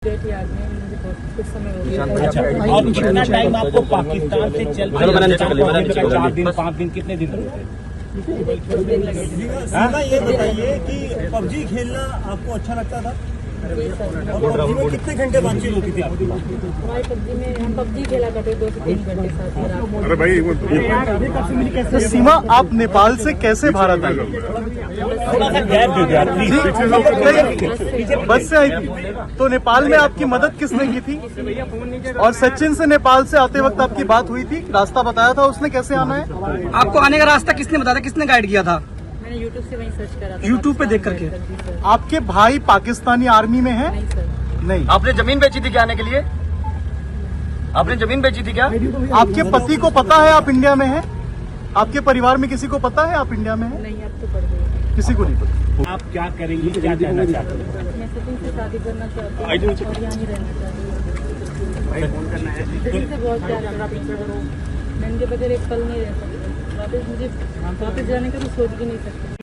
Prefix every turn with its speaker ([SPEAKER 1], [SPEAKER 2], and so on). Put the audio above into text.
[SPEAKER 1] कुछ समय हो गया।
[SPEAKER 2] और कितना टाइम आपको पाकिस्तान से चल 4 दिन 5 दिन कितने दिन लगे थे?
[SPEAKER 3] ये बताइए कि पबजी खेलना आपको अच्छा लगता था? और पबजी में कितने घंटे बातचीत होती थी आपकी?
[SPEAKER 1] हमारे पबजी में हम पबजी खेला करते 2 से 3 घंटे साथ।
[SPEAKER 4] अरे भाई
[SPEAKER 3] तो सीमा, आप नेपाल से कैसे भारत आई?
[SPEAKER 2] थोड़ा सा गैप दे दिया प्लीज।
[SPEAKER 3] बस से आई थी। तो नेपाल में आपकी मदद किसने की थी? और सचिन से नेपाल से आते वक्त आपकी बात हुई थी? रास्ता बताया था उसने कैसे आना है?
[SPEAKER 5] आपको आने का रास्ता किसने बताया था? किसने गाइड किया था?
[SPEAKER 1] मैंने यूट्यूब से वहीं सर्च करा था।
[SPEAKER 5] यूट्यूब पे देख करके।
[SPEAKER 3] आपके भाई पाकिस्तानी आर्मी में है?
[SPEAKER 1] नहीं सर।
[SPEAKER 3] नहीं।
[SPEAKER 5] आपने जमीन बेची थी क्या आने के लिए? आपने जमीन बेची थी क्या?
[SPEAKER 3] आपके पति को पता है आप इंडिया में हैं? आपके परिवार में किसी को पता है आप इंडिया में हैं?
[SPEAKER 1] नहीं, अब तो पड़ गई।
[SPEAKER 3] किसी को नहीं पता।
[SPEAKER 2] आप क्या करेंगी, क्या कहना चाहते हैं?
[SPEAKER 1] मैं सचिन से शादी करना चाहती हूँ और यहाँ नहीं रहना चाहती हूँ। सचिन से बहुत प्यार करती हूँ। मैं इनके बगैर एक पल नहीं रह सकती। वापस जाने का तो सोच भी नहीं सकती।